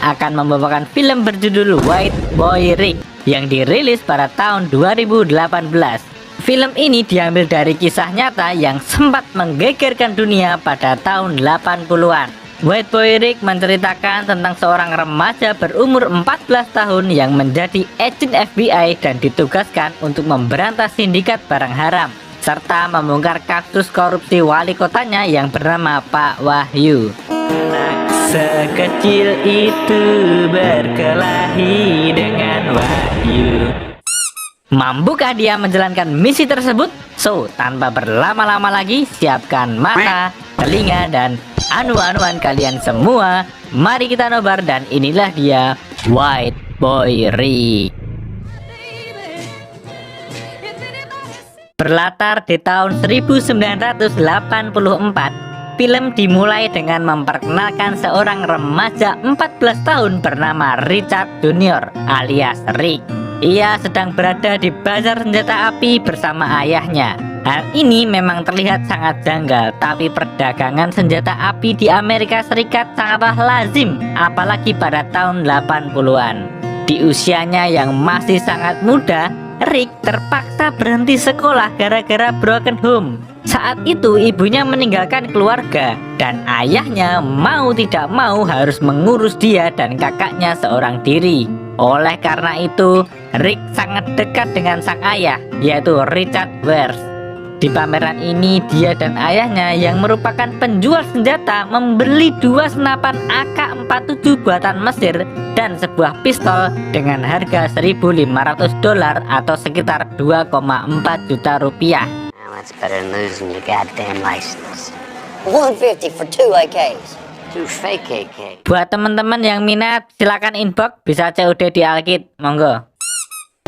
akan membawakan film berjudul White Boy Rick yang dirilis pada tahun 2018. Film ini diambil dari kisah nyata yang sempat menggegerkan dunia pada tahun 80-an. White Boy Rick menceritakan tentang seorang remaja berumur 14 tahun yang menjadi agen FBI dan ditugaskan untuk memberantas sindikat barang haram serta membongkar kasus korupsi wali kotanya yang bernama Pak Wahyu. Anak sekecil itu berkelahi dengan Wahyu. Mampukah dia menjalankan misi tersebut? So, tanpa berlama-lama lagi, siapkan mata, telinga, dan anu-anuan kalian semua. Mari kita nobar, dan inilah dia White Boy Rick. Berlatar di tahun 1984, film dimulai dengan memperkenalkan seorang remaja 14 tahun bernama Richard Junior alias Rick. Ia sedang berada di bazar senjata api bersama ayahnya. Hal ini memang terlihat sangat janggal, tapi perdagangan senjata api di Amerika Serikat sangatlah lazim, apalagi pada tahun 80-an. Di usianya yang masih sangat muda, Rick terpaksa berhenti sekolah gara-gara broken home. Saat itu ibunya meninggalkan keluarga dan ayahnya mau tidak mau harus mengurus dia dan kakaknya seorang diri. Oleh karena itu, Rick sangat dekat dengan sang ayah, yaitu Richard Wers. Di pameran ini, dia dan ayahnya yang merupakan penjual senjata membeli 2 senapan AK-47 buatan Mesir dan sebuah pistol dengan harga $1.500 atau sekitar 2,4 juta rupiah. That's better than losing your goddamn license. 150 for 2 AKs. 2 fake AKs. Buat teman-teman yang minat, silakan inbox, bisa COD di Alkit, monggo.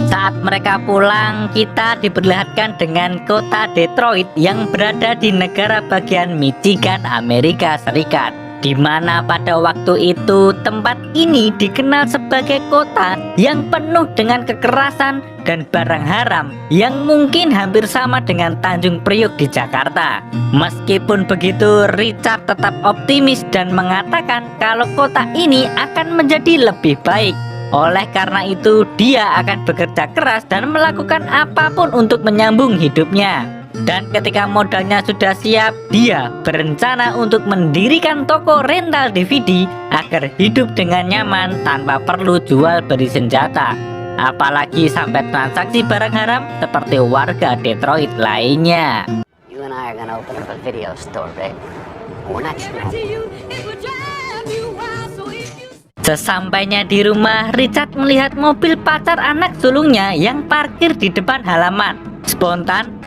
Saat mereka pulang, kita diperlihatkan dengan kota Detroit yang berada di negara bagian Michigan, Amerika Serikat, di mana pada waktu itu tempat ini dikenal sebagai kota yang penuh dengan kekerasan dan barang haram yang mungkin hampir sama dengan Tanjung Priok di Jakarta. Meskipun begitu, Richard tetap optimis dan mengatakan kalau kota ini akan menjadi lebih baik. Oleh karena itu, dia akan bekerja keras dan melakukan apapun untuk menyambung hidupnya. Dan ketika modalnya sudah siap, dia berencana untuk mendirikan toko rental DVD agar hidup dengan nyaman tanpa perlu jual beli senjata. Apalagi sampai transaksi barang haram seperti warga Detroit lainnya. You and I are gonna open up a video store, Rick. We're not sure. Sesampainya di rumah, Richard melihat mobil pacar anak sulungnya yang parkir di depan halaman. Spontan,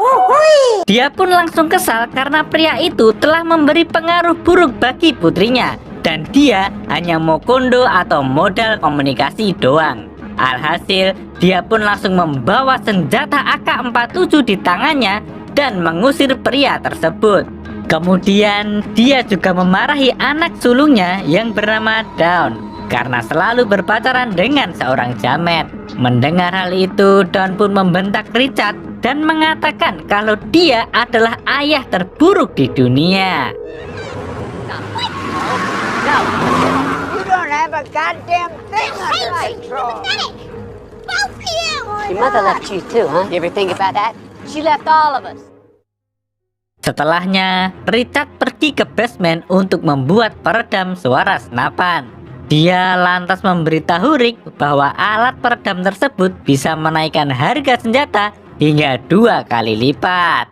dia pun langsung kesal karena pria itu telah memberi pengaruh buruk bagi putrinya. Dan dia hanya mau kondo atau modal komunikasi doang. Alhasil, dia pun langsung membawa senjata AK-47 di tangannya dan mengusir pria tersebut. Kemudian, dia juga memarahi anak sulungnya yang bernama Dawn karena selalu berpacaran dengan seorang jamet. Mendengar hal itu, Dawn pun membentak Richard dan mengatakan kalau dia adalah ayah terburuk di dunia. You don't have a goddamn thing under control. Your mother left you too, huh? You ever think about that? She left all of us. Setelahnya, Richard pergi ke basement untuk membuat peredam suara senapan. Dia lantas memberitahu Rick bahwa alat peredam tersebut bisa menaikkan harga senjata hingga 2 kali lipat.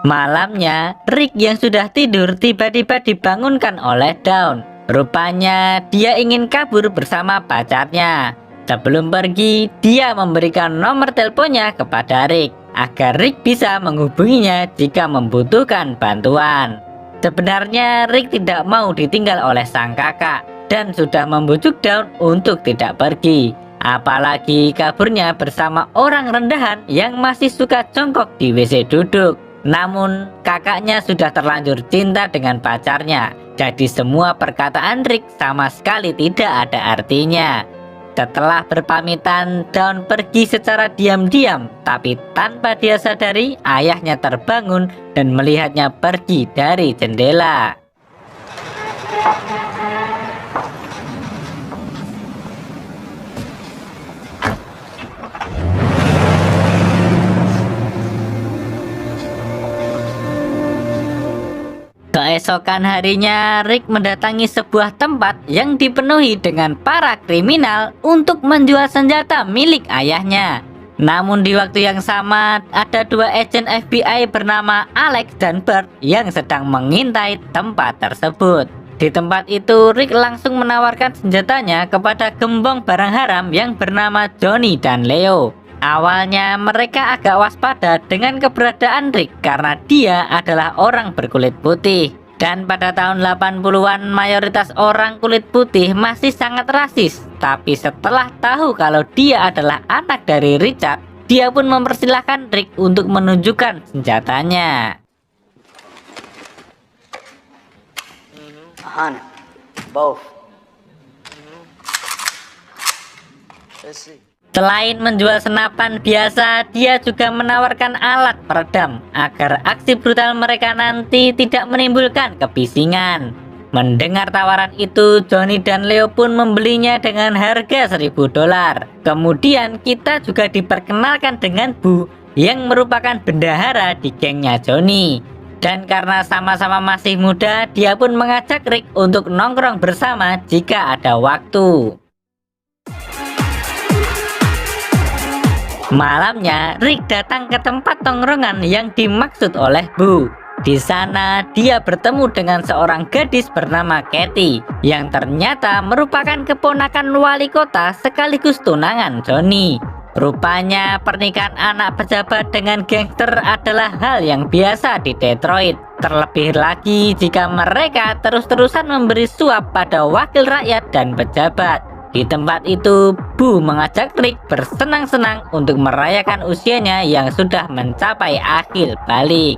Malamnya, Rick yang sudah tidur tiba-tiba dibangunkan oleh Dawn. Rupanya dia ingin kabur bersama pacarnya. Sebelum pergi, dia memberikan nomor teleponnya kepada Rick agar Rick bisa menghubunginya jika membutuhkan bantuan. Sebenarnya Rick tidak mau ditinggal oleh sang kakak dan sudah membujuk Dawn untuk tidak pergi. Apalagi kaburnya bersama orang rendahan yang masih suka jongkok di WC duduk. Namun kakaknya sudah terlanjur cinta dengan pacarnya, jadi semua perkataan Rick sama sekali tidak ada artinya. Setelah berpamitan, Dawn pergi secara diam-diam, tapi tanpa dia sadari ayahnya terbangun dan melihatnya pergi dari jendela. Keesokan harinya, Rick mendatangi sebuah tempat yang dipenuhi dengan para kriminal untuk menjual senjata milik ayahnya. Namun di waktu yang sama, ada dua agen FBI bernama Alex dan Bert yang sedang mengintai tempat tersebut. Di tempat itu, Rick langsung menawarkan senjatanya kepada gembong barang haram yang bernama Johnny dan Leo. Awalnya mereka agak waspada dengan keberadaan Rick karena dia adalah orang berkulit putih. Dan pada tahun 80-an mayoritas orang kulit putih masih sangat rasis. Tapi setelah tahu kalau dia adalah anak dari Richard, dia pun mempersilahkan Rick untuk menunjukkan senjatanya. 100. Both. Let's see. Selain menjual senapan biasa, dia juga menawarkan alat peredam agar aksi brutal mereka nanti tidak menimbulkan kebisingan. Mendengar tawaran itu, Johnny dan Leo pun membelinya dengan harga $1.000. Kemudian kita juga diperkenalkan dengan Bu yang merupakan bendahara di gengnya Johnny. Dan karena sama-sama masih muda, dia pun mengajak Rick untuk nongkrong bersama jika ada waktu. Malamnya, Rick datang ke tempat tongkrongan yang dimaksud oleh Bu. Di sana, dia bertemu dengan seorang gadis bernama Kathy, yang ternyata merupakan keponakan wali kota sekaligus tunangan Johnny. Rupanya, pernikahan anak pejabat dengan gangster adalah hal yang biasa di Detroit. Terlebih lagi jika mereka terus-terusan memberi suap pada wakil rakyat dan pejabat. Di tempat itu, Bu mengajak Rick bersenang-senang untuk merayakan usianya yang sudah mencapai akhir balik.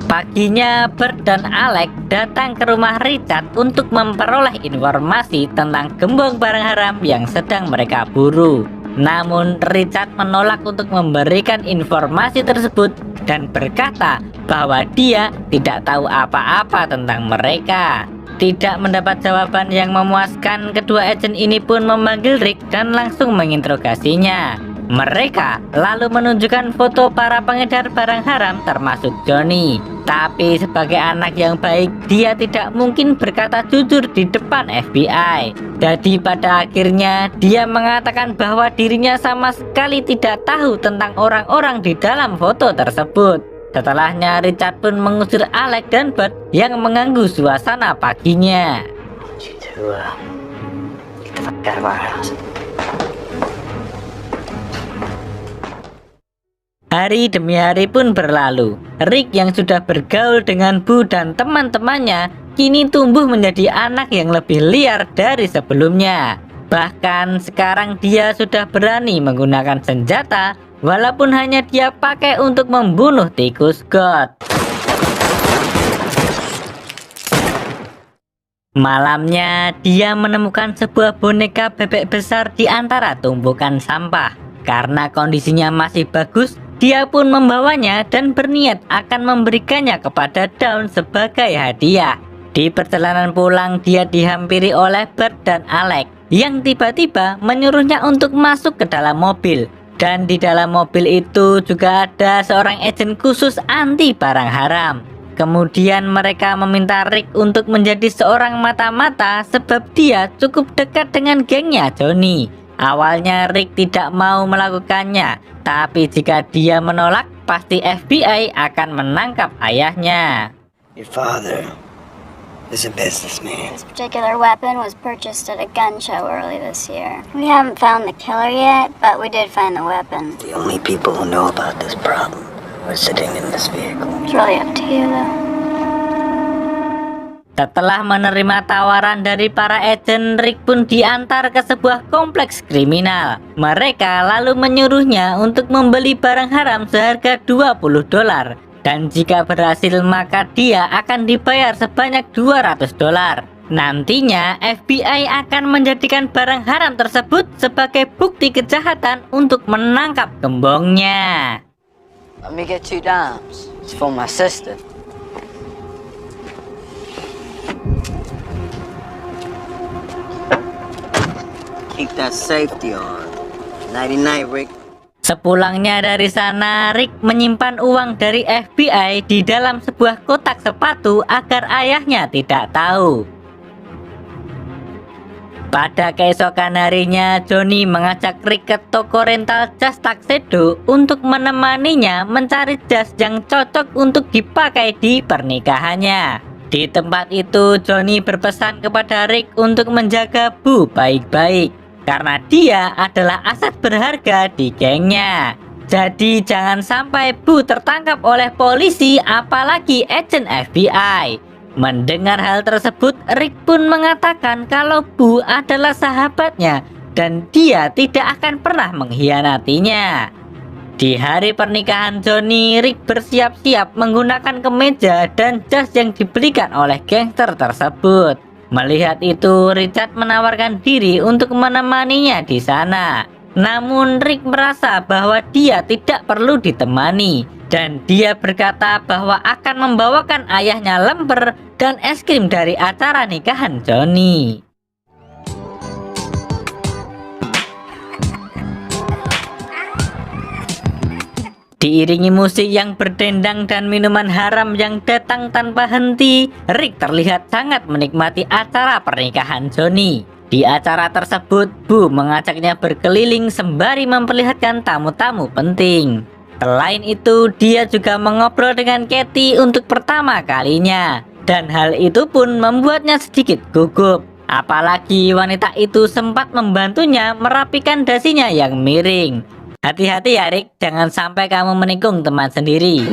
Paginya, Bert dan Alex datang ke rumah Richard untuk memperoleh informasi tentang gembong barang haram yang sedang mereka buru. Namun Richard menolak untuk memberikan informasi tersebut dan berkata bahwa dia tidak tahu apa-apa tentang mereka. Tidak mendapat jawaban yang memuaskan, kedua agen ini pun memanggil Rick dan langsung menginterogasinya. Mereka lalu menunjukkan foto para pengedar barang haram termasuk Johnny. Tapi sebagai anak yang baik, dia tidak mungkin berkata jujur di depan FBI. Jadi pada akhirnya dia mengatakan bahwa dirinya sama sekali tidak tahu tentang orang-orang di dalam foto tersebut. Setelahnya Richard pun mengusir Alex dan Bert yang mengganggu suasana paginya. Get the fuck out of our house. Hari demi hari pun berlalu. Rick yang sudah bergaul dengan Bu dan teman-temannya kini tumbuh menjadi anak yang lebih liar dari sebelumnya. Bahkan sekarang dia sudah berani menggunakan senjata walaupun hanya dia pakai untuk membunuh tikus God. Malamnya dia menemukan sebuah boneka bebek besar di antara tumpukan sampah. Karena kondisinya masih bagus, dia pun membawanya dan berniat akan memberikannya kepada Dawn sebagai hadiah. Di perjalanan pulang, dia dihampiri oleh Bert dan Alex yang tiba-tiba menyuruhnya untuk masuk ke dalam mobil. Dan di dalam mobil itu juga ada seorang agen khusus anti barang haram. Kemudian mereka meminta Rick untuk menjadi seorang mata-mata sebab dia cukup dekat dengan gengnya Johnny. Awalnya Rick tidak mau melakukannya, tapi jika dia menolak, pasti FBI akan menangkap ayahnya. Your father is a businessman. This particular weapon was purchased at a gun show early this year. We haven't found the killer yet, but we did find the weapon. The only people who know about this problem are sitting in this vehicle. It's really up to you, though. Setelah menerima tawaran dari para agen, Rick pun diantar ke sebuah kompleks kriminal. Mereka lalu menyuruhnya untuk membeli barang haram seharga $20. Dan jika berhasil maka dia akan dibayar sebanyak $200. Nantinya FBI akan menjadikan barang haram tersebut sebagai bukti kejahatan untuk menangkap gembongnya. Let me get $2. It's for my sister. Keep that safety on. Nighty night, Rick. Sepulangnya dari sana, Rick menyimpan uang dari FBI di dalam sebuah kotak sepatu agar ayahnya tidak tahu. Pada keesokan harinya, Johnny mengajak Rick ke toko rental jas Tuxedo untuk menemaninya mencari jas yang cocok untuk dipakai di pernikahannya. Di tempat itu, Johnny berpesan kepada Rick untuk menjaga Bu baik-baik, karena dia adalah aset berharga di gengnya. Jadi jangan sampai Bu tertangkap oleh polisi, apalagi agen FBI. Mendengar hal tersebut, Rick pun mengatakan kalau Bu adalah sahabatnya dan dia tidak akan pernah mengkhianatinya. Di hari pernikahan Johnny, Rick bersiap-siap menggunakan kemeja dan jas yang dibelikan oleh gangster tersebut. Melihat itu, Richard menawarkan diri untuk menemaninya di sana. Namun Rick merasa bahwa dia tidak perlu ditemani, dan dia berkata bahwa akan membawakan ayahnya lemper dan es krim dari acara nikahan Johnny. Diiringi musik yang berdendang dan minuman haram yang datang tanpa henti, Rick terlihat sangat menikmati acara pernikahan Johnny. Di acara tersebut, Bu mengajaknya berkeliling sembari memperlihatkan tamu-tamu penting. Selain itu, dia juga mengobrol dengan Katie untuk pertama kalinya. Dan hal itu pun membuatnya sedikit gugup. Apalagi wanita itu sempat membantunya merapikan dasinya yang miring. Hati-hati ya Rick, jangan sampai kamu menikung teman sendiri.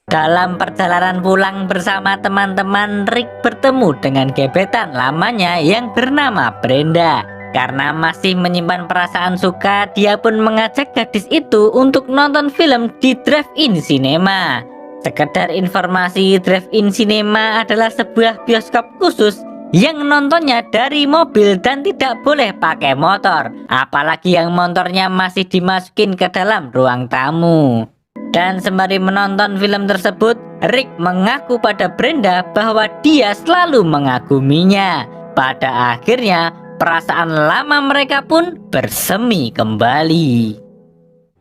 Dalam perjalanan pulang bersama teman-teman, Rick bertemu dengan gebetan lamanya yang bernama Brenda. Karena masih menyimpan perasaan suka, dia pun mengajak gadis itu untuk nonton film di drive-in cinema. Sekedar informasi, drive-in cinema adalah sebuah bioskop khusus yang nontonnya dari mobil dan tidak boleh pakai motor, apalagi yang motornya masih dimasukin ke dalam ruang tamu. Dan sembari menonton film tersebut, Rick mengaku pada Brenda bahwa dia selalu mengaguminya. Pada akhirnya, perasaan lama mereka pun bersemi kembali.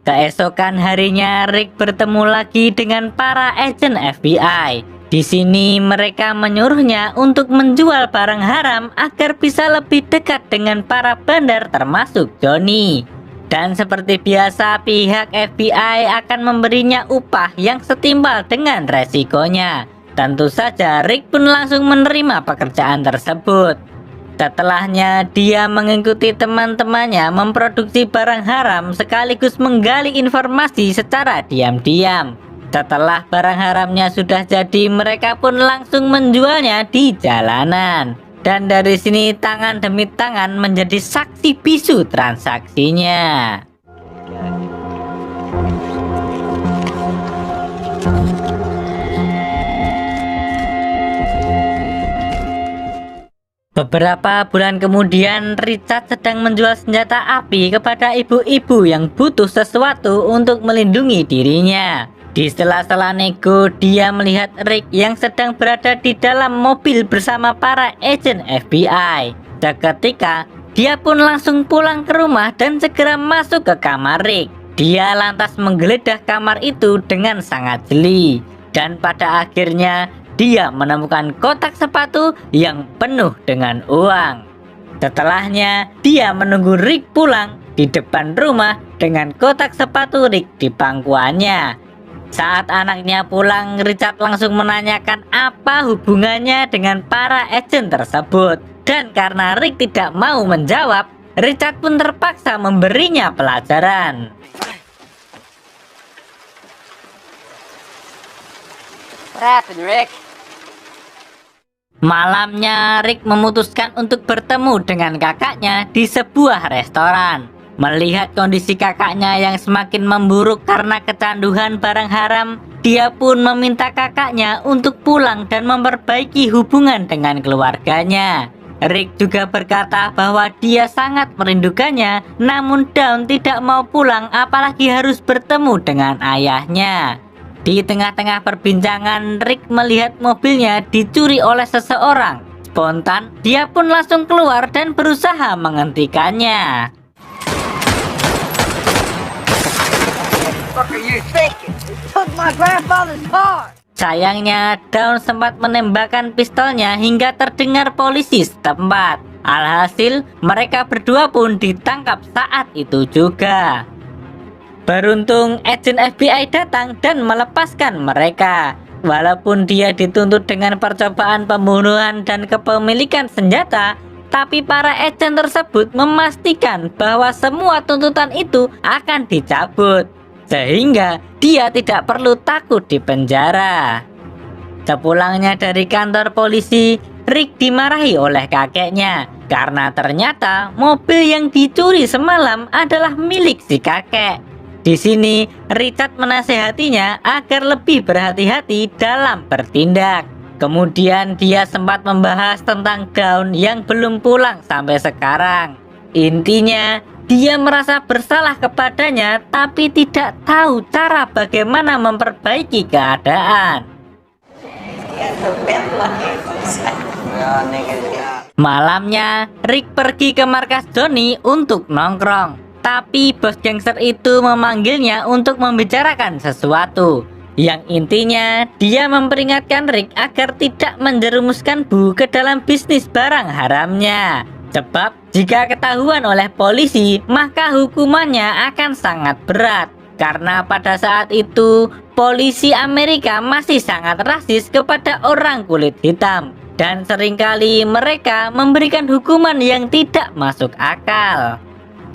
Keesokan harinya, Rick bertemu lagi dengan para agen FBI. Di sini mereka menyuruhnya untuk menjual barang haram agar bisa lebih dekat dengan para bandar termasuk Johnny. Dan seperti biasa, pihak FBI akan memberinya upah yang setimpal dengan resikonya. Tentu saja Rick pun langsung menerima pekerjaan tersebut. Setelahnya, dia mengikuti teman-temannya memproduksi barang haram sekaligus menggali informasi secara diam-diam. Setelah barang haramnya sudah jadi, mereka pun langsung menjualnya di jalanan. Dan dari sini tangan demi tangan menjadi saksi bisu transaksinya. Beberapa bulan kemudian, Richard sedang menjual senjata api kepada ibu-ibu yang butuh sesuatu untuk melindungi dirinya. Di sela-sela nego, dia melihat Rick yang sedang berada di dalam mobil bersama para agen FBI. Seketika, dia pun langsung pulang ke rumah dan segera masuk ke kamar Rick. Dia lantas menggeledah kamar itu dengan sangat jeli. Dan pada akhirnya, dia menemukan kotak sepatu yang penuh dengan uang. Setelahnya, dia menunggu Rick pulang di depan rumah dengan kotak sepatu Rick di pangkuannya. Saat anaknya pulang, Richard langsung menanyakan apa hubungannya dengan para agen tersebut. Dan karena Rick tidak mau menjawab, Richard pun terpaksa memberinya pelajaran. What happened, Rick? Malamnya, Rick memutuskan untuk bertemu dengan kakaknya di sebuah restoran. Melihat kondisi kakaknya yang semakin memburuk karena kecanduan barang haram, dia pun meminta kakaknya untuk pulang dan memperbaiki hubungan dengan keluarganya. Rick juga berkata bahwa dia sangat merindukannya, namun Dawn tidak mau pulang apalagi harus bertemu dengan ayahnya. Di tengah-tengah perbincangan, Rick melihat mobilnya dicuri oleh seseorang. Spontan, dia pun langsung keluar dan berusaha menghentikannya. What are you thinking? You took my grandfather's car! Sayangnya, Dawn sempat menembakkan pistolnya hingga terdengar polisi setempat. Alhasil, mereka berdua pun ditangkap saat itu juga. Beruntung, agen FBI datang dan melepaskan mereka. Walaupun dia dituntut dengan percobaan pembunuhan dan kepemilikan senjata, tapi para agen tersebut memastikan bahwa semua tuntutan itu akan dicabut, sehingga dia tidak perlu takut di penjara. Sepulangnya dari kantor polisi, Rick dimarahi oleh kakeknya karena ternyata mobil yang dicuri semalam adalah milik si kakek. Di sini, Richard menasehatinya agar lebih berhati-hati dalam bertindak. Kemudian dia sempat membahas tentang Dawn yang belum pulang sampai sekarang. Intinya, dia merasa bersalah kepadanya tapi tidak tahu cara bagaimana memperbaiki keadaan. Malamnya, Rick pergi ke markas Johnny untuk nongkrong. Tapi bos gangster itu memanggilnya untuk membicarakan sesuatu. Yang intinya, dia memperingatkan Rick agar tidak menjerumuskan Bu ke dalam bisnis barang haramnya. Sebab jika ketahuan oleh polisi, maka hukumannya akan sangat berat. Karena pada saat itu, polisi Amerika masih sangat rasis kepada orang kulit hitam. Dan seringkali mereka memberikan hukuman yang tidak masuk akal.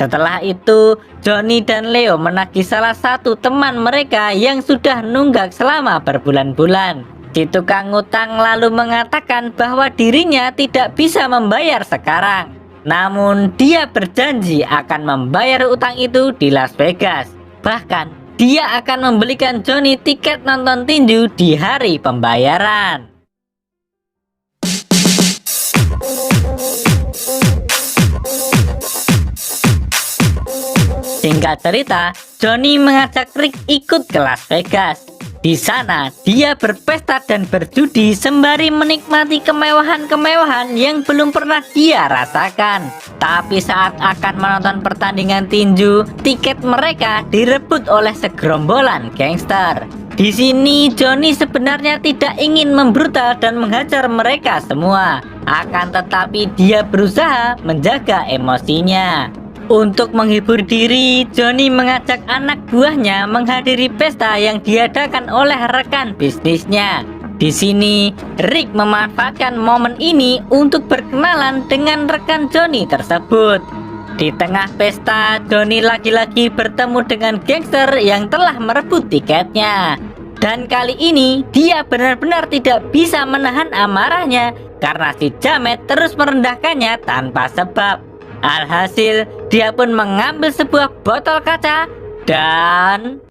Setelah itu, Johnny dan Leo menagih salah satu teman mereka yang sudah nunggak selama berbulan-bulan. Si tukang ngutang lalu mengatakan bahwa dirinya tidak bisa membayar sekarang. Namun, dia berjanji akan membayar utang itu di Las Vegas. Bahkan, dia akan membelikan Johnny tiket nonton tinju di hari pembayaran. Singkat cerita, Johnny mengajak Rick ikut ke Las Vegas. Di sana, dia berpesta dan berjudi sembari menikmati kemewahan-kemewahan yang belum pernah dia rasakan. Tapi saat akan menonton pertandingan tinju, tiket mereka direbut oleh segerombolan gangster. Di sini, Johnny sebenarnya tidak ingin membrutal dan menghajar mereka semua. Akan tetapi dia berusaha menjaga emosinya. Untuk menghibur diri, Johnny mengajak anak buahnya menghadiri pesta yang diadakan oleh rekan bisnisnya. Di sini, Rick memanfaatkan momen ini untuk berkenalan dengan rekan Johnny tersebut. Di tengah pesta, Johnny lagi-lagi bertemu dengan gangster yang telah merebut tiketnya. Dan kali ini, dia benar-benar tidak bisa menahan amarahnya karena si Jamet terus merendahkannya tanpa sebab. Alhasil, dia pun mengambil sebuah botol kaca dan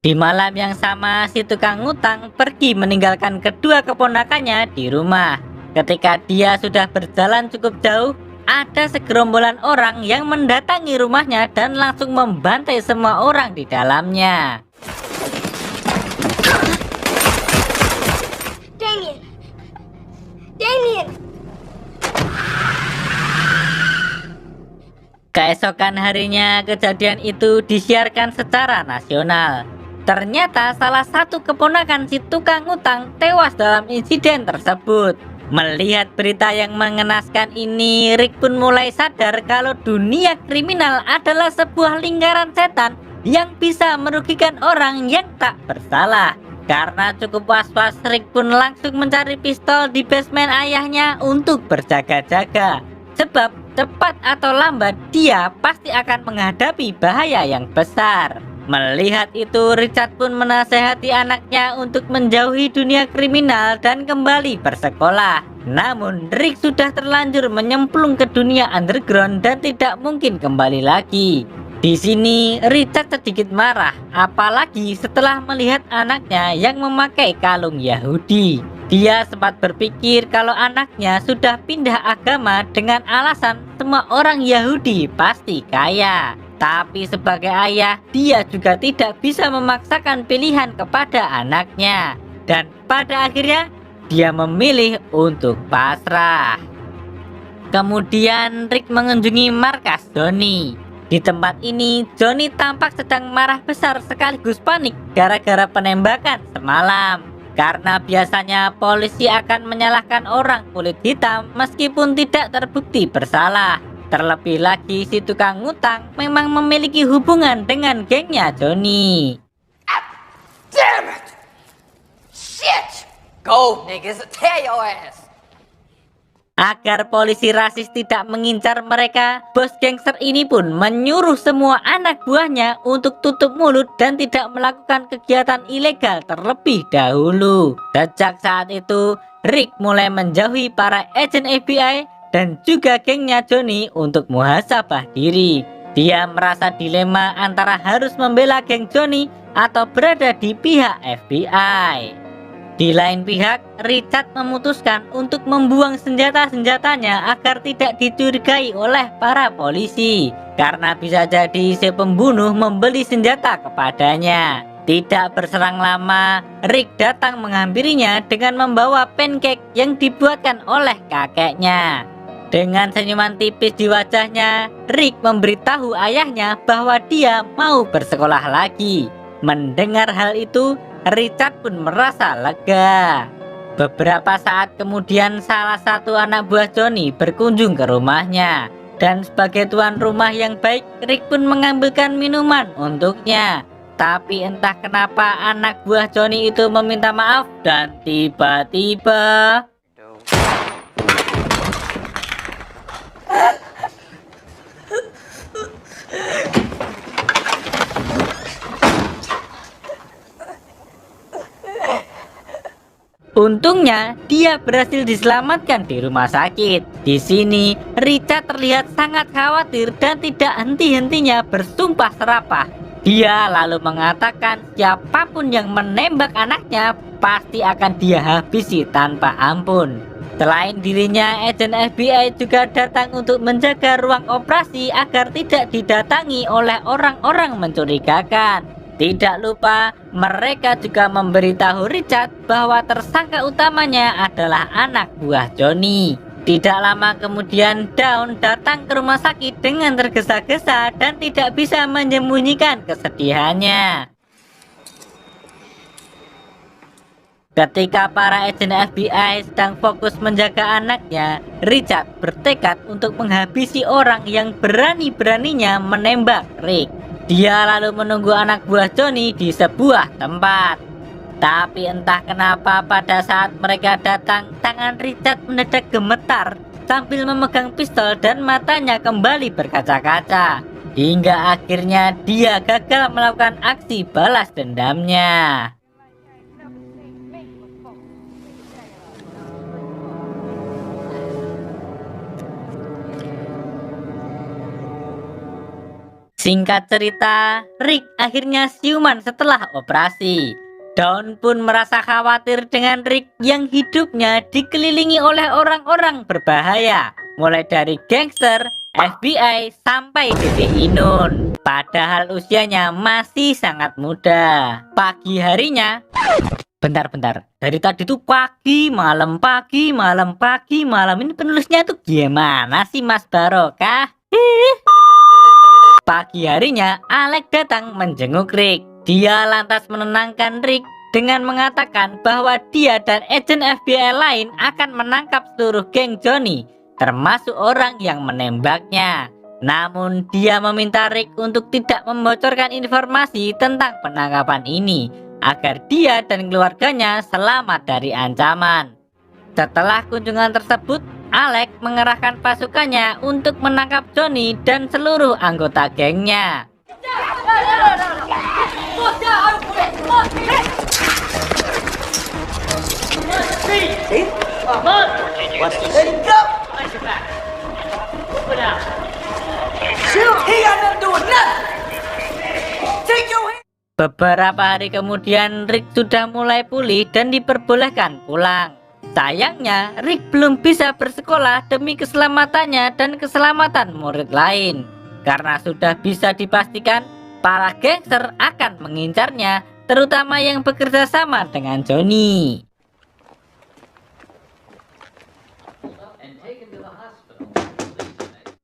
di malam yang sama, si tukang ngutang pergi meninggalkan kedua keponakannya di rumah. Ketika dia sudah berjalan cukup jauh, ada segerombolan orang yang mendatangi rumahnya dan langsung membantai semua orang di dalamnya. Damien! Damien! Keesokan harinya, kejadian itu disiarkan secara nasional. Ternyata salah satu keponakan si tukang ngutang tewas dalam insiden tersebut. Melihat berita yang mengenaskan ini, Rick pun mulai sadar kalau dunia kriminal adalah sebuah lingkaran setan yang bisa merugikan orang yang tak bersalah. Karena cukup was-was, Rick pun langsung mencari pistol di basement ayahnya untuk berjaga-jaga. Sebab cepat atau lambat dia pasti akan menghadapi bahaya yang besar. Melihat itu, Richard pun menasehati anaknya untuk menjauhi dunia kriminal dan kembali bersekolah. Namun, Rick sudah terlanjur menyemplung ke dunia underground dan tidak mungkin kembali lagi. Di sini, Richard sedikit marah, apalagi setelah melihat anaknya yang memakai kalung Yahudi. Dia sempat berpikir kalau anaknya sudah pindah agama dengan alasan semua orang Yahudi pasti kaya. Tapi sebagai ayah, dia juga tidak bisa memaksakan pilihan kepada anaknya. Dan pada akhirnya, dia memilih untuk pasrah. Kemudian Rick mengunjungi markas Johnny. Di tempat ini, Johnny tampak sedang marah besar sekaligus panik gara-gara penembakan semalam. Karena biasanya polisi akan menyalahkan orang kulit hitam meskipun tidak terbukti bersalah. Terlebih lagi si tukang ngutang memang memiliki hubungan dengan gengnya Johnny. Damn it! Shit! Go, niggas, tear your ass! Agar polisi rasis tidak mengincar mereka, bos gangster ini pun menyuruh semua anak buahnya untuk tutup mulut dan tidak melakukan kegiatan ilegal terlebih dahulu. Sejak saat itu, Rick mulai menjauhi para agen FBI dan juga gengnya Johnny untuk muhasabah diri. Dia merasa dilema antara harus membela geng Johnny atau berada di pihak FBI. Di lain pihak, Richard memutuskan untuk membuang senjata-senjatanya agar tidak dicurigai oleh para polisi. Karena bisa jadi si pembunuh membeli senjata kepadanya. Tidak berselang lama, Rick datang menghampirinya dengan membawa pancake yang dibuatkan oleh kakeknya. Dengan senyuman tipis di wajahnya, Rick memberitahu ayahnya bahwa dia mau bersekolah lagi. Mendengar hal itu, Richard pun merasa lega. Beberapa saat kemudian salah satu anak buah Johnny berkunjung ke rumahnya. Dan sebagai tuan rumah yang baik, Rick pun mengambilkan minuman untuknya. Tapi entah kenapa anak buah Johnny itu meminta maaf dan tiba-tiba untungnya, dia berhasil diselamatkan di rumah sakit. Di sini, Richard terlihat sangat khawatir dan tidak henti-hentinya bersumpah serapah. Dia lalu mengatakan siapapun yang menembak anaknya pasti akan dia habisi tanpa ampun. Selain dirinya, agen FBI juga datang untuk menjaga ruang operasi agar tidak didatangi oleh orang-orang mencurigakan. Tidak lupa, mereka juga memberitahu Richard bahwa tersangka utamanya adalah anak buah Johnny. Tidak lama kemudian, Dawn datang ke rumah sakit dengan tergesa-gesa dan tidak bisa menyembunyikan kesedihannya. Ketika para agen FBI sedang fokus menjaga anaknya, Richard bertekad untuk menghabisi orang yang berani-beraninya menembak Rick. Dia lalu menunggu anak buah Johnny di sebuah tempat. Tapi entah kenapa pada saat mereka datang, tangan Richard mendadak gemetar sambil memegang pistol dan matanya kembali berkaca-kaca. Hingga akhirnya dia gagal melakukan aksi balas dendamnya. Singkat cerita, Rick akhirnya siuman setelah operasi. Dawn pun merasa khawatir dengan Rick yang hidupnya dikelilingi oleh orang-orang berbahaya, mulai dari gangster, FBI, sampai Dede Inun. Padahal usianya masih sangat muda. Pagi harinya, bentar, dari tadi tuh pagi, malam, ini penulisnya tuh gimana sih Mas Barokah? Pagi harinya, Alex datang menjenguk Rick. Dia lantas menenangkan Rick dengan mengatakan bahwa dia dan agen FBI lain akan menangkap seluruh geng Johnny, termasuk orang yang menembaknya. Namun, dia meminta Rick untuk tidak membocorkan informasi tentang penangkapan ini, agar dia dan keluarganya selamat dari ancaman. Setelah kunjungan tersebut, Alex mengerahkan pasukannya untuk menangkap Johnny dan seluruh anggota gengnya. Beberapa hari kemudian Rick sudah mulai pulih dan diperbolehkan pulang. Sayangnya Rick belum bisa bersekolah demi keselamatannya dan keselamatan murid lain. Karena sudah bisa dipastikan para gangster akan mengincarnya, terutama yang bekerja sama dengan Johnny.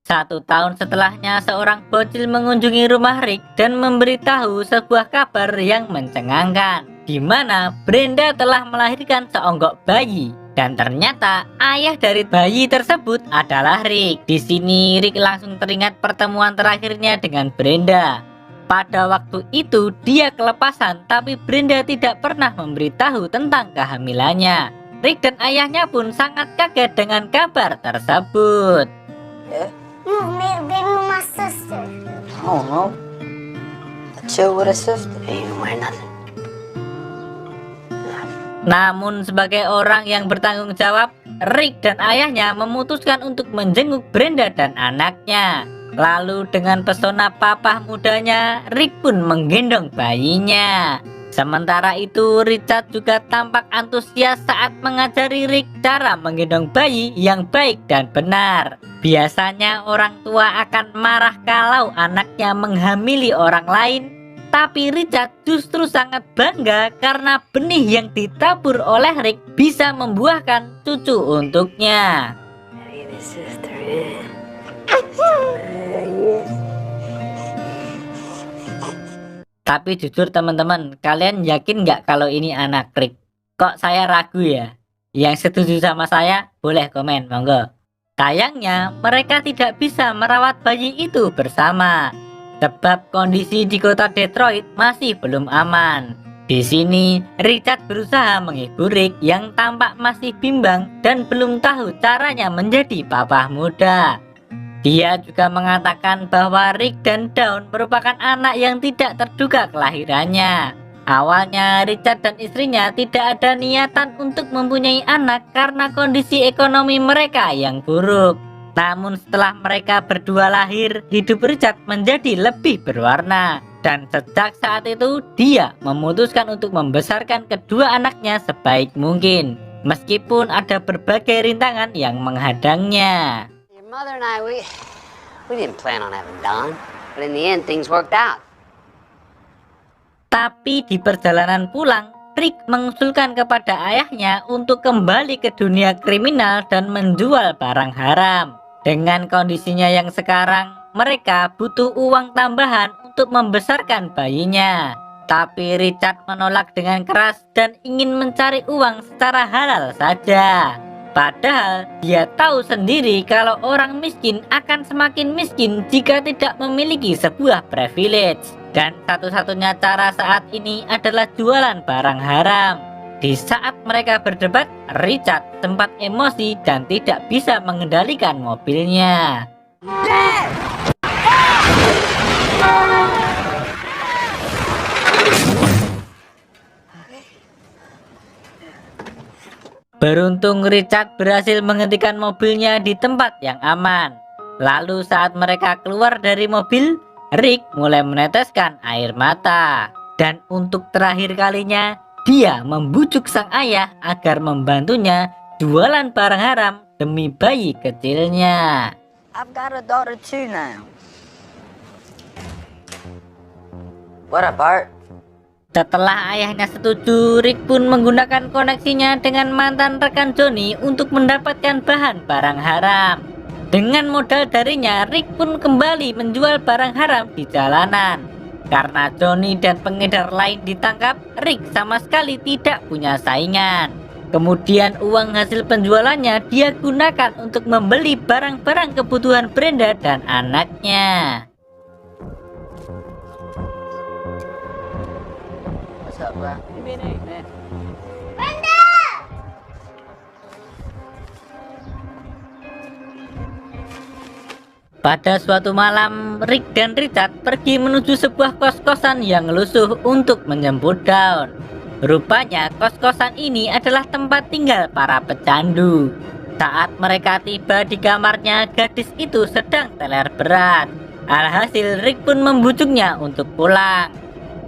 Satu tahun setelahnya, seorang bocil mengunjungi rumah Rick dan memberitahu sebuah kabar yang mencengangkan, di mana Brenda telah melahirkan seonggok bayi. Dan ternyata ayah dari bayi tersebut adalah Rick. Di sini Rick langsung teringat pertemuan terakhirnya dengan Brenda. Pada waktu itu dia kelepasan, tapi Brenda tidak pernah memberitahu tentang kehamilannya. Rick dan ayahnya pun sangat kaget dengan kabar tersebut. You made a baby with my sister. Oh no. A chill with a sister. Ain't wear nothing. Namun sebagai orang yang bertanggung jawab, Rick dan ayahnya memutuskan untuk menjenguk Brenda dan anaknya. Lalu dengan pesona papa mudanya, Rick pun menggendong bayinya. Sementara itu Richard juga tampak antusias saat mengajari Rick cara menggendong bayi yang baik dan benar. Biasanya orang tua akan marah kalau anaknya menghamili orang lain, tapi Richard justru sangat bangga karena benih yang ditabur oleh Rick bisa membuahkan cucu untuknya. Tapi jujur teman-teman, kalian yakin nggak kalau ini anak Rick? Kok saya ragu ya? Yang setuju sama saya boleh komen, monggo. Sayangnya mereka tidak bisa merawat bayi itu bersama, sebab kondisi di kota Detroit masih belum aman. Di sini Richard berusaha menghibur Rick yang tampak masih bimbang dan belum tahu caranya menjadi papa muda. Dia juga mengatakan bahwa Rick dan Dawn merupakan anak yang tidak terduga kelahirannya. Awalnya Richard dan istrinya tidak ada niatan untuk mempunyai anak karena kondisi ekonomi mereka yang buruk. Namun setelah mereka berdua lahir, hidup Richard menjadi lebih berwarna. Dan sejak saat itu dia memutuskan untuk membesarkan kedua anaknya sebaik mungkin, meskipun ada berbagai rintangan yang menghadangnya. Your mother and I, we didn't plan on having Don, but in the end things worked out. Tapi di perjalanan pulang, Rick mengusulkan kepada ayahnya untuk kembali ke dunia kriminal dan menjual barang haram. Dengan kondisinya yang sekarang, mereka butuh uang tambahan untuk membesarkan bayinya. Tapi Richard menolak dengan keras dan ingin mencari uang secara halal saja. Padahal dia tahu sendiri kalau orang miskin akan semakin miskin jika tidak memiliki sebuah privilege. Dan satu-satunya cara saat ini adalah jualan barang haram. Di saat mereka berdebat, Richard sempat emosi dan tidak bisa mengendalikan mobilnya. Beruntung Richard berhasil menghentikan mobilnya di tempat yang aman. Lalu saat mereka keluar dari mobil, Rick mulai meneteskan air mata. Dan untuk terakhir kalinya, dia membujuk sang ayah agar membantunya jualan barang haram demi bayi kecilnya. I've got a daughter too now. What up, Bart? Setelah ayahnya setuju, Rick pun menggunakan koneksinya dengan mantan rekan Johnny untuk mendapatkan bahan barang haram. Dengan modal darinya, Rick pun kembali menjual barang haram di jalanan. Karena Johnny dan pengedar lain ditangkap, Rick sama sekali tidak punya saingan. Kemudian uang hasil penjualannya dia gunakan untuk membeli barang-barang kebutuhan Brenda dan anaknya. What's up, bro? Pada suatu malam, Rick dan Richard pergi menuju sebuah kos-kosan yang lusuh untuk menjemput Dawn. Rupanya kos-kosan ini adalah tempat tinggal para pecandu. Saat mereka tiba di kamarnya, gadis itu sedang teler berat. Alhasil Rick pun membujuknya untuk pulang.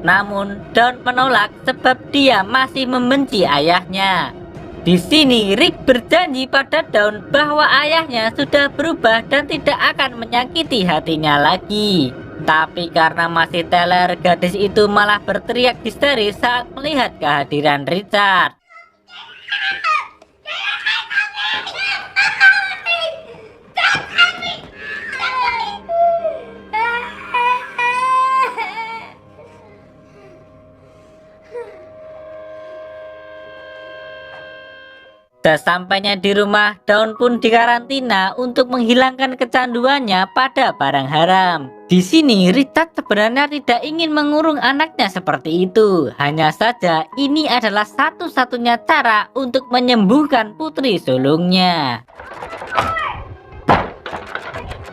Namun Dawn menolak sebab dia masih membenci ayahnya. Di sini Rick berjanji pada Dawn bahwa ayahnya sudah berubah dan tidak akan menyakiti hatinya lagi. Tapi karena masih teler, gadis itu malah berteriak histeris saat melihat kehadiran Richard. Sesampainya di rumah, Dawn pun dikarantina untuk menghilangkan kecanduannya pada barang haram. Di sini, Richard sebenarnya tidak ingin mengurung anaknya seperti itu. Hanya saja, ini adalah satu-satunya cara untuk menyembuhkan putri sulungnya.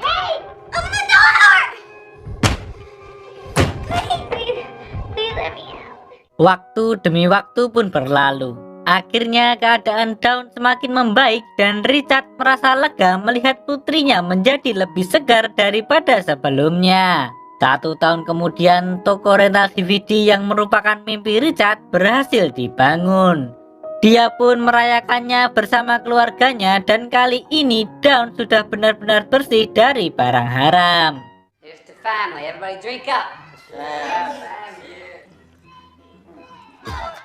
Hey! Open the door! Please let me out. Waktu demi waktu pun berlalu. Akhirnya keadaan Dawn semakin membaik dan Richard merasa lega melihat putrinya menjadi lebih segar daripada sebelumnya. 1 tahun kemudian, toko rental DVD yang merupakan mimpi Richard berhasil dibangun. Dia pun merayakannya bersama keluarganya dan kali ini Dawn sudah benar-benar bersih dari barang haram. Here's the family. Everybody drink up.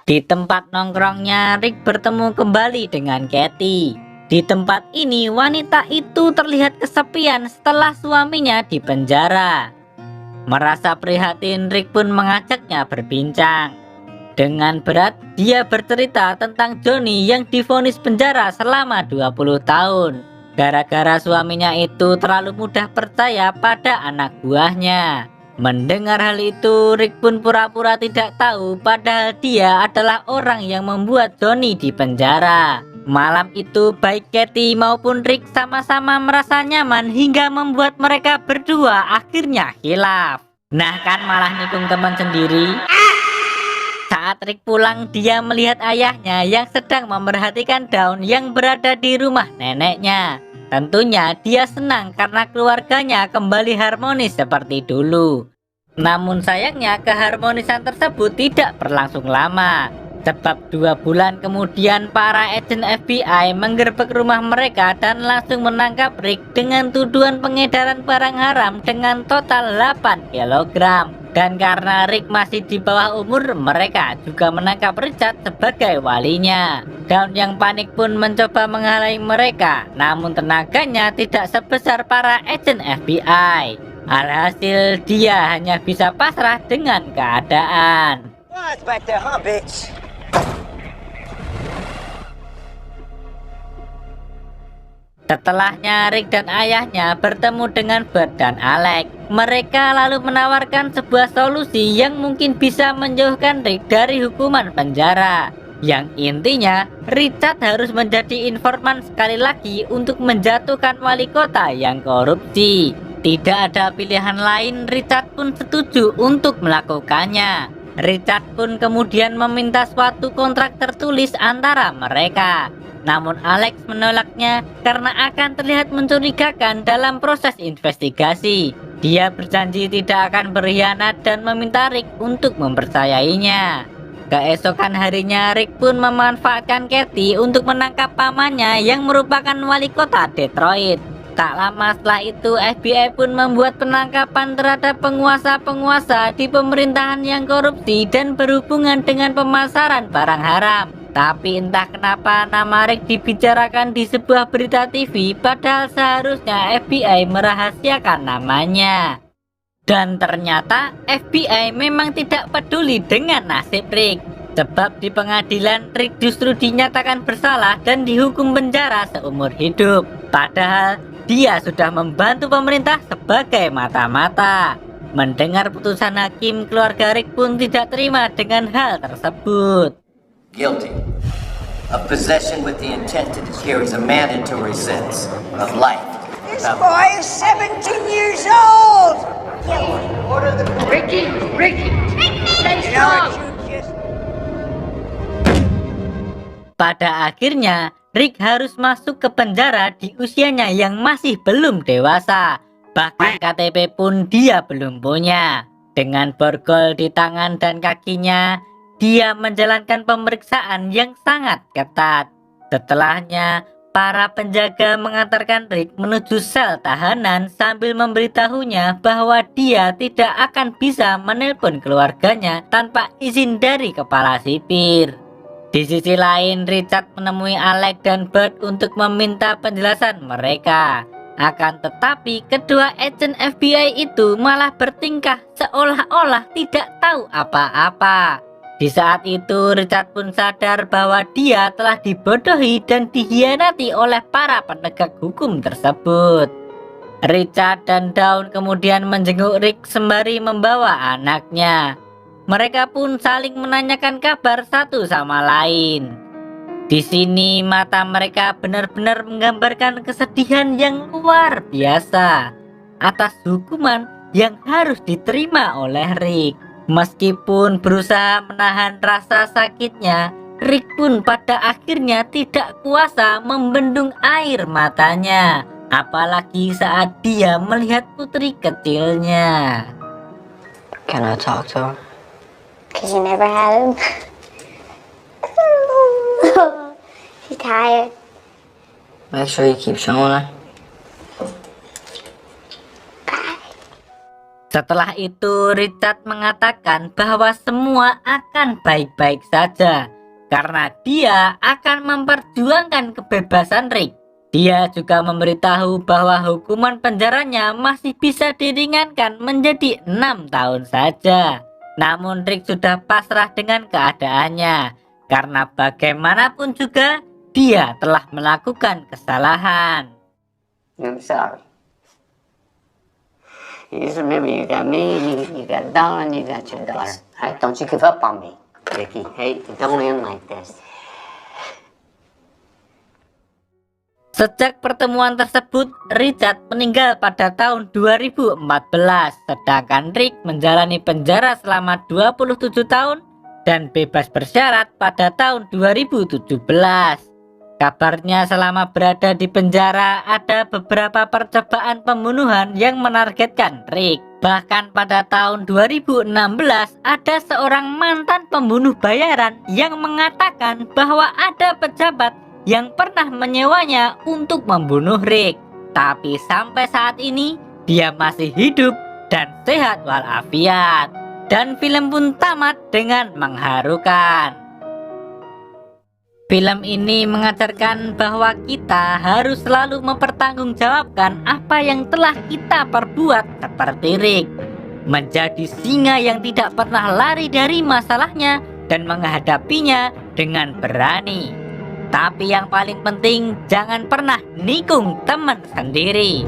Di tempat nongkrongnya, Rick bertemu kembali dengan Katie. Di tempat ini, wanita itu terlihat kesepian setelah suaminya dipenjara. Merasa prihatin, Rick pun mengajaknya berbincang. Dengan berat, dia bercerita tentang Johnny yang divonis penjara selama 20 tahun. Gara-gara suaminya itu terlalu mudah percaya pada anak buahnya. Mendengar hal itu, Rick pun pura-pura tidak tahu padahal dia adalah orang yang membuat Johnny dipenjara. Malam itu baik Katie maupun Rick sama-sama merasa nyaman hingga membuat mereka berdua akhirnya khilaf. Nah kan malah nikung teman sendiri. Saat Rick pulang, dia melihat ayahnya yang sedang memerhatikan Dawn yang berada di rumah neneknya. Tentunya dia senang karena keluarganya kembali harmonis seperti dulu. Namun sayangnya keharmonisan tersebut tidak berlangsung lama. Sebab 2 bulan kemudian para agen FBI menggerebek rumah mereka dan langsung menangkap Rick dengan tuduhan pengedaran barang haram dengan total 8 kg. Dan karena Rick masih di bawah umur, mereka juga menangkap Richard sebagai walinya. Dawn yang panik pun mencoba menghalangi mereka, namun tenaganya tidak sebesar para agen FBI. Alhasil dia hanya bisa pasrah dengan keadaan. It's back there, huh, bitch? Setelahnya Rick dan ayahnya bertemu dengan Bert dan Alex. Mereka lalu menawarkan sebuah solusi yang mungkin bisa menjauhkan Rick dari hukuman penjara. Yang intinya, Richard harus menjadi informan sekali lagi untuk menjatuhkan wali kota yang korupsi. Tidak ada pilihan lain, Richard pun setuju untuk melakukannya. Richard pun kemudian meminta suatu kontrak tertulis antara mereka. Namun Alex menolaknya karena akan terlihat mencurigakan dalam proses investigasi. Dia berjanji tidak akan berkhianat dan meminta Rick untuk mempercayainya. Keesokan harinya Rick pun memanfaatkan Katie untuk menangkap pamannya yang merupakan wali kota Detroit. Tak lama setelah itu FBI pun membuat penangkapan terhadap penguasa-penguasa di pemerintahan yang korupsi dan berhubungan dengan pemasaran barang haram. Tapi entah kenapa nama Rick dibicarakan di sebuah berita TV padahal seharusnya FBI merahasiakan namanya. Dan ternyata FBI memang tidak peduli dengan nasib Rick. Sebab di pengadilan Rick justru dinyatakan bersalah dan dihukum penjara seumur hidup. Padahal dia sudah membantu pemerintah sebagai mata-mata. Mendengar putusan hakim, keluarga Rick pun tidak terima dengan hal tersebut. Guilty of possession with the intent to carries a mandatory sentence of life. This boy is 17 years old! Ricky! You know what you just... Pada akhirnya, Rick harus masuk ke penjara di usianya yang masih belum dewasa. Bahkan KTP pun dia belum punya. Dengan borgol di tangan dan kakinya, dia menjalankan pemeriksaan yang sangat ketat. Setelahnya, para penjaga mengantarkan Rick menuju sel tahanan sambil memberitahunya bahwa dia tidak akan bisa menelpon keluarganya tanpa izin dari kepala sipir. Di sisi lain, Richard menemui Alex dan Bert untuk meminta penjelasan mereka. Akan tetapi, kedua agen FBI itu malah bertingkah seolah-olah tidak tahu apa-apa. Di saat itu, Richard pun sadar bahwa dia telah dibodohi dan dikhianati oleh para penegak hukum tersebut. Richard dan Dawn kemudian menjenguk Rick sembari membawa anaknya. Mereka pun saling menanyakan kabar satu sama lain. Di sini mata mereka benar-benar menggambarkan kesedihan yang luar biasa atas hukuman yang harus diterima oleh Rick. Meskipun berusaha menahan rasa sakitnya, Rick pun pada akhirnya tidak kuasa membendung air matanya, apalagi saat dia melihat putri kecilnya. Can I talk to her? Because you never had him. She's tired. Make sure you keep showing her. Setelah itu, Richard mengatakan bahwa semua akan baik-baik saja karena dia akan memperjuangkan kebebasan Rick. Dia juga memberitahu bahwa hukuman penjaranya masih bisa diringankan menjadi 6 tahun saja. Namun Rick sudah pasrah dengan keadaannya karena bagaimanapun juga dia telah melakukan kesalahan. I'm sorry. You just remember you got me, you got Dawn, you got your daughter. Alright, don't you give up on me, Ricky. Hey, don't end like this. Sejak pertemuan tersebut, Richard meninggal pada tahun 2014, sedangkan Rick menjalani penjara selama 27 tahun dan bebas bersyarat pada tahun 2017. Kabarnya selama berada di penjara ada beberapa percobaan pembunuhan yang menargetkan Rick. Bahkan pada tahun 2016 ada seorang mantan pembunuh bayaran yang mengatakan bahwa ada pejabat yang pernah menyewanya untuk membunuh Rick. Tapi sampai saat ini dia masih hidup dan sehat walafiat. Dan film pun tamat dengan mengharukan. Film ini mengajarkan bahwa kita harus selalu mempertanggungjawabkan apa yang telah kita perbuat seperti Rick. Menjadi singa yang tidak pernah lari dari masalahnya dan menghadapinya dengan berani. Tapi yang paling penting, jangan pernah nikung teman sendiri.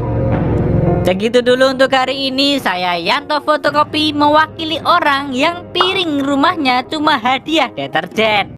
Segitu dulu untuk hari ini. Saya Yanto Fotokopi mewakili orang yang piring rumahnya cuma hadiah deterjen.